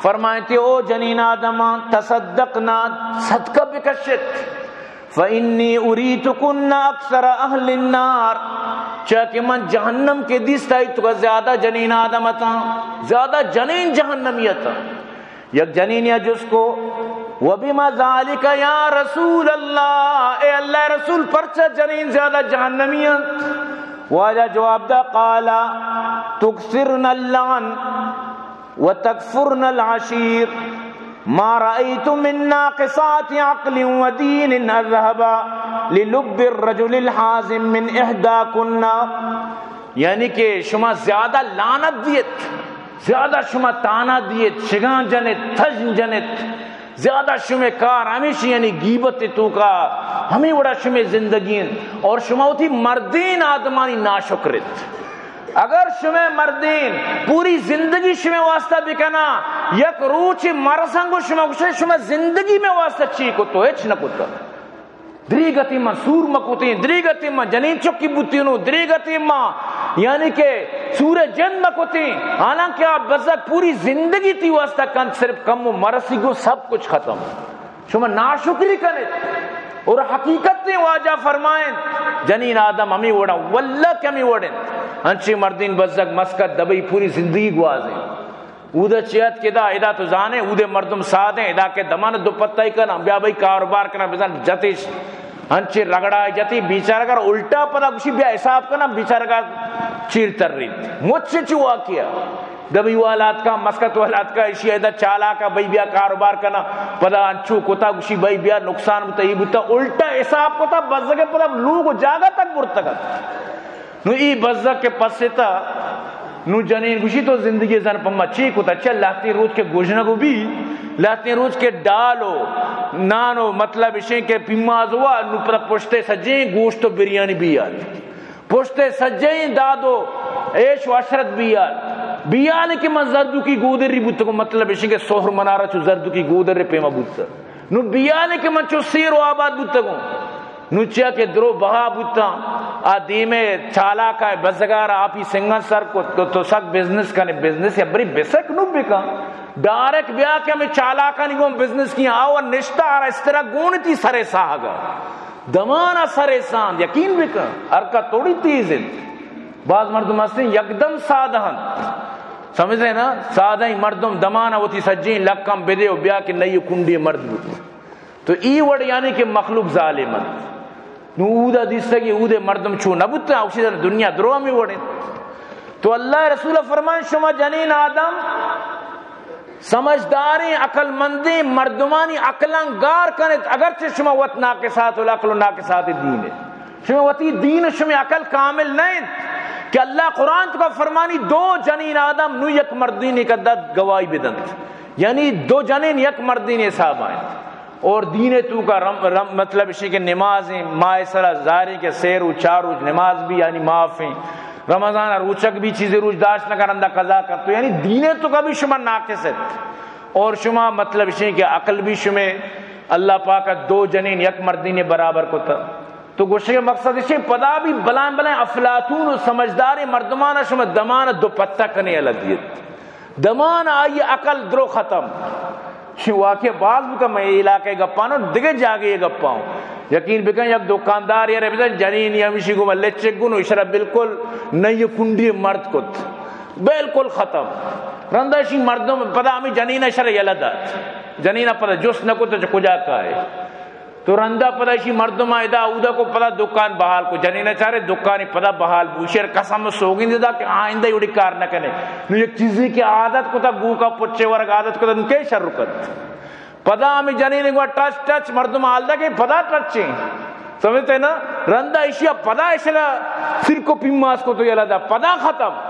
فرمائے تھے او جنین آدم تصدقنا صدقہ بکشت فإنی اریتکن اکثر اہل النار چاکہ من جہنم کے دیستا تو کا زیادہ جنین آدم تا زیادہ جنین جہنمیت یک جنین یا جس کو وَبِمَا ذَلِكَ یا رسول اللہ اے اللہ رسول پرچہ جنین زیادہ جہنمیت واجہ جواب دا قالا تکثرن اللعن وتکفرن العشیر ما رأيت من ناقصات عقل ودين أذهب للب الرجل الحازم من إحداكن یعنی کہ شما زیادہ لعنت دیت زیادہ شما تانا دیت شگان جنت تھجن جنت زیادہ شما کار ہمیشہ یعنی غیبت تو کا ہمیں بڑا شما زندگین اور شما ہوتی مردین آدمانی ناشکرت اگر شما مردین پوری زندگی شما واسطہ بکنا یک روچ مرسنگو شما کشے شما زندگی میں واسطہ چی کو تو ہیچ نہ کتا دریگتی ماں سور مکوتی دریگتی ماں جنین چکی بوتینو دریگتی ماں یعنی کہ سور جن مکوتی حالانکہ آپ بزک پوری زندگی تی واسطہ کن صرف کم و مرسی کو سب کچھ ختم شما ناشکری کنے اور حقیقت نے واجہ فرمائیں جنین آدم ہمیں وڑا واللہ کمی وڑیں انچی مردین بزک مسکت دبئی پوری زندگی گوازیں اودہ چیت کے دا ادا تو زانے اودے مردم سادیں ادا کے دمان دو پتہ ہی کرنا بیا بھئی کاروبار کرنا بزن جتیش انچی رگڑا جتی بیچارہ کر الٹا پتا کچھ بیا حساب کرنا بیچارہ کا چیر تر رہی مجھ سے چوا کیا دبی والات کا مسکت والات کا اسی ایدہ چالا کا بھئی بیا کاروبار کرنا پدا انچو کتا کشی بھئی بیا نقصان بتا یہ بتا الٹا حساب کتا بزدگے پدا لوگو جاگا تک برتگت نو ای بزدگ کے پس سے تا نو جنین گوشی تو زندگی زن پما چی کتا چل لاتی روز کے گوشنگو بھی لاتی روز کے ڈالو نانو مطلب اشیں کے پیماز ہوا نو پدا پشتے سجیں گوشت و بریانی بھی آل پشتے سجیں دادو ایش و عشرت بھی آل بیانے کہ من زردو کی گودر ری بوتا کو مطلب اشیں کہ سوہر منارا چو زردو کی گودر ری پیما بوتا نو بیانے کہ من چو سیر و آباد بوتا کو نو چیا کہ درو بہا بوتا آدیمے چالا کا بزگار آپی سنگن سر کو تو سک بزنس کنے بزنس یا بری بسک نو بکا ڈائریکٹ بیا کہ ہمیں چالا کا نہیں گون بزنس کیا آو نشتہ آرہ اس طرح گونتی سرے ساہگا دمانا سرے ساند یقین بکا ارکا توڑی تیز ہے بعض مردم ہستے ہیں یکدم سادہن سمجھے نا سادہ ہی مردم دمانا ہوتی سجین لکم بدے و بیا کہ نئی کنڈی مرد بوتی تو ای وڑ یعنی کہ مخلوق ظالمت نو اودا دیستا کہ اودے مردم چھو نبوتا اسی در دنیا درو ہمیں وڑے تو اللہ رسول فرمائیں شما جنین آدم سمجھداری عقل مندی مردمانی عقلان گار کنت اگرچہ شما وط ناقصات العقل و ناقصات دین ہے شما وطی دین شما عقل کامل نہیں کہ اللہ قرآن تو کا فرمانی دو جنین آدم نو یک مردین ایک عدد گواہی بدنت یعنی دو جنین یک مردین حساب آئیں اور دین تو کا مطلب اسی کہ نمازیں ماہ سرہ ظاہری کے سیر و چار روز نماز بھی یعنی معافیں رمضان روچک بھی چیزیں روز داشت نہ کرندہ قضا کر تو یعنی دین تو کا بھی شما ناقص ہے اور شما مطلب اسی کہ عقل بھی شما اللہ پاک دو جنین یک مردین برابر کو تھا تو گوشے کے مقصد اسی پدا بھی بلائیں بلائیں افلاطون و سمجھداری مردمانہ شما دمان دو پتہ کنے الگ دیت دمان آئی عقل درو ختم واقعی بعض بکا میں علاقے گپانو دگے جاگے گپاؤں یقین بکن یک دکاندار یا رہے جنین یا ہمیشی کو ملے چگنو اشرا بالکل نئی کنڈی مرد کت بالکل ختم رندشی مردوں میں پدا ہمیں جنین اشرا یلدات جنین پدا جس نکو تو کجا کا ہے تو رندہ پدا اسی مردم آئیدہ اودا کو پدا دکان بحال کو جنینہ چاہرے دکانی پدا بحال بوشیر قسم سوگین دیدہ کہ آئندہ یوڑی کار نہ کنے نو یک چیزی کی عادت کو تا گو کا پچے ورگ عادت کو تا نکے شر رکت پدا ہمیں جنینہ کو ٹچ ٹچ مردم آلدہ کہ پدا ٹچیں سمجھتے نا رندہ اشیاء پدا اشیاء سر کو پیماس کو تو یہ لدہ پدا ختم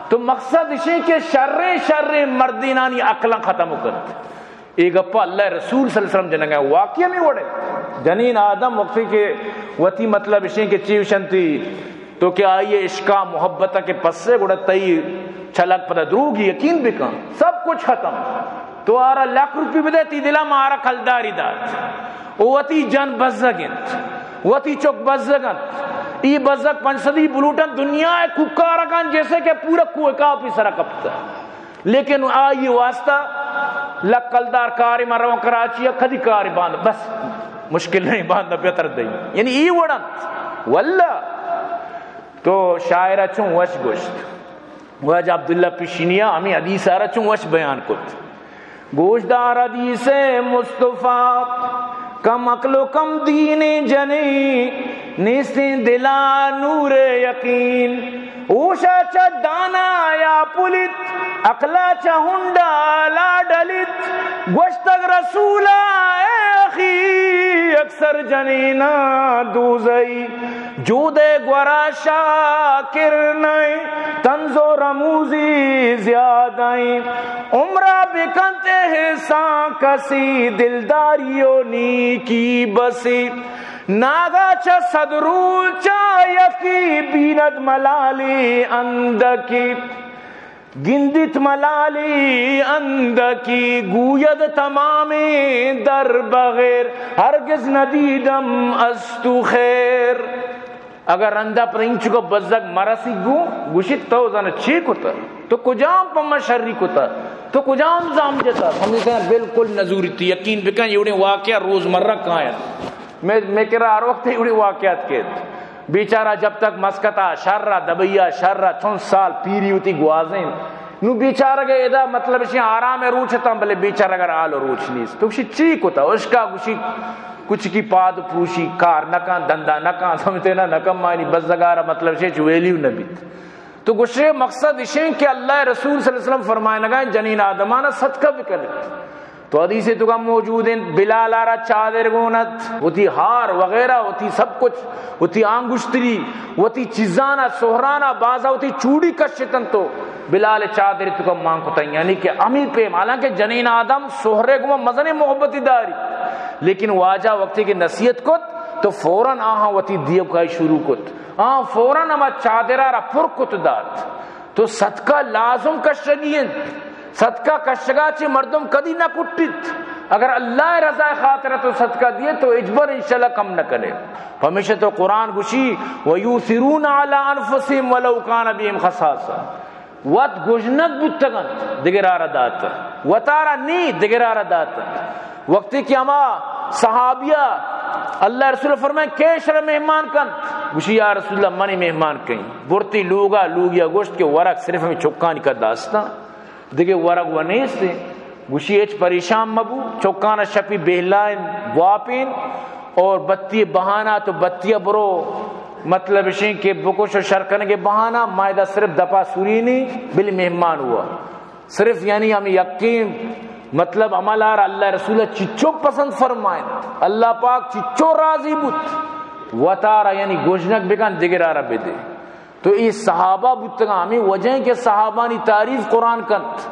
تو مقصد اشیاء کہ شر مردینانی عقلیں ختم کرت ایک اپا اللہ رسول صلی اللہ علیہ وسلم جنگا واقعہ میں وڑے جنین آدم وقتی کے وطی مطلب اشیں کے چیو شنتی تو کیا آئیے عشقہ محبتہ کے پس سے گوڑا تئی چھلک پتہ دروگی یقین بکن سب کچھ ختم تو آرہ لاکھ روپی بدے تی دلہ مارا کھلداری دات وطی جن بزگن وطی چک بزگن ای بزگ پنسدی بلوٹن دنیا ہے ککارکان جیسے کہ پورا کوئے کا اپنی سرہ کپتا لیکن آئی واسطہ لکل دار کاری مرو کراچی کدی کاری باندھ بس مشکل نہیں باندھا بہتر دئی یعنی ای وڑن واللہ تو شاعرہ چون وش گوشت واج عبداللہ پیشینیا ہمیں حدیث آرہ چون وش بیان کت گوشت دار حدیث مصطفیٰ کم عقل و کم دین جنی نیستیں دلا نور یقین اوشا چا دانا یا پولیت عقلا چا ہنڈا لا ڈلیت گوشتگ رسولا اے اخی اکثر جنینا دوزئی جودے گورا شاکر نئی تنزو رموزی زیادائیں عمرہ بکنت احسان کسی دلداریو نیکی بسی ناگا چا صدرو چا یکی بیند ملالی اندکی گندت ملالی اندکی گوید تمام در بغیر ہرگز ندیدم از تو خیر اگر رندہ پرینچ کو بزک مرسی گو گوشت تو زن چی کتا تو کجام پما شرری کتا تو کجام زام جتا ہمیں کہنا بالکل نظوری تھی یقین بکن یہ انہیں واقعہ روز مرہ کائیں میں کہہ رہا ہر وقت ہی انہیں واقعات کہت بیچارہ جب تک مسکتا شرہ دبیا شرہ چون سال پیری ہوتی گوازیں نو بیچارہ کے ادا مطلب اسی آرام روچتا بلے بیچارہ اگر آل روچ نیس تو کسی چی کتا اس کا کچھ کی پاد پوشی کار نکان دندہ نکان سمجھتے نا نکم مانی بزدگارہ مطلب سے چویلیو نبیت تو گوشے مقصد اشیں کہ اللہ رسول صلی اللہ علیہ وسلم فرمائے لگائیں جنین آدمانہ صدقہ بکلت تو حدیث تو کا موجود ہیں بلال آرہ چادر گونت ہوتی ہار وغیرہ ہوتی سب کچھ ہوتی آنگشتری ہوتی چیزانہ سہرانہ بازا ہوتی چوڑی کشتن تو بلال چادر تو کا مانگ ہوتا ہے یعنی کہ امی پہ حالانکہ جنین آدم سہرے گو مزن محبتی داری لیکن واجہ وقتی کی نصیحت کت تو فوراً آہاں وتی دیو کائی شروع کت فوراً اما چادرہ را پر کت دات تو صدقہ لازم کشگین صدقہ کشگا چی مردم کدی نہ کٹت اگر اللہ رضا خاطر تو صدقہ دیے تو اجبر انشاءاللہ کم نہ کرے ہمیشہ تو قرآن گوشی وَيُوثِرُونَ عَلَىٰ أَنفُسِهِمْ وَلَوْ كَانَ بِهِمْ خَصَاصَةٌ وَت گوشنک بُتگن دگرارہ داتا وطارہ نی دگرارہ داتا وقتی کہ اما صحابیہ اللہ رسول فرمائے کیشر مہمان کن گوشی یا رسول اللہ منی مہمان کہیں برتی لوگا لوگیا گوشت کے ورق صرف ہمیں چکانی کا داستہ دیکھے ورق وہ نیس دے گوشی ایچ پریشان مبو چکانا شپی بہلائن واپین اور بتی بہانا تو بتی برو مطلب اشیں کہ بکش و شرکن کے بہانا مائدہ صرف دپا سوری نہیں بل مہمان ہوا صرف یعنی ہم یقین مطلب عملار اللہ رسول چچو پسند فرمائیں اللہ پاک چچو راضی بوت وطارہ یعنی گوشنک بکن دگرارہ بدے تو یہ صحابہ بودتگا ہمیں وجہیں کہ صحابانی تعریف قرآن کنت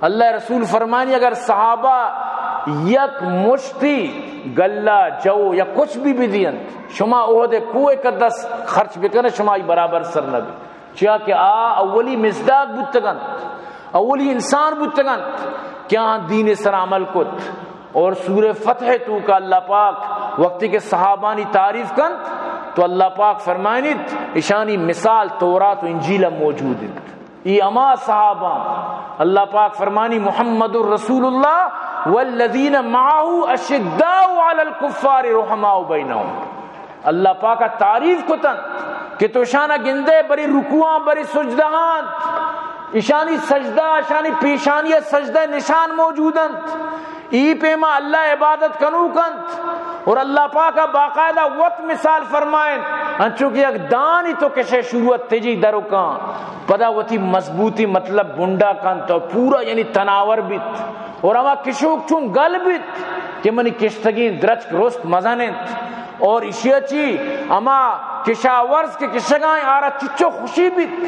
اللہ رسول فرمانی اگر صحابہ یک مشتی گلہ جو یا کچھ بھی دین شما عہد کوئے قدس خرچ بکنے شما برابر سر نبی چاہا کہ اولی مصداق بودتگن اولی انسان بودتگن کیا دین سر عمل کت اور سورہ فتح تو کا اللہ پاک وقتی کے صحابانی تعریف کنت تو اللہ پاک فرمائنیت اشانی مثال تورات و انجیل موجود ہے یہ اما صحابہ اللہ پاک فرمانی محمد الرسول اللہ والذین معاہو اشداء علی الکفار رحماء بینہم اللہ پاک کا تعریف کتن کہ تو شانہ گندے بری رکوعاں بری سجدہاں اشانی سجدہ اشانی پیشانی سجدہ نشان موجودند ای پیما اللہ عبادت کنو کنت اور اللہ پاکا باقاعدہ وقت مثال فرمائیں انچونکہ ایک دانی تو کشے شروعت تیجی درو کان پدا وتی مضبوطی مطلب بنڈا کنت اور پورا یعنی تناور بیت اور اما کشوک چون گل بیت کہ منی کشتگین درچ رست مزنند اور اشیاء چی اما کشاورز کے کشگائیں آرہ چچو خوشی بیت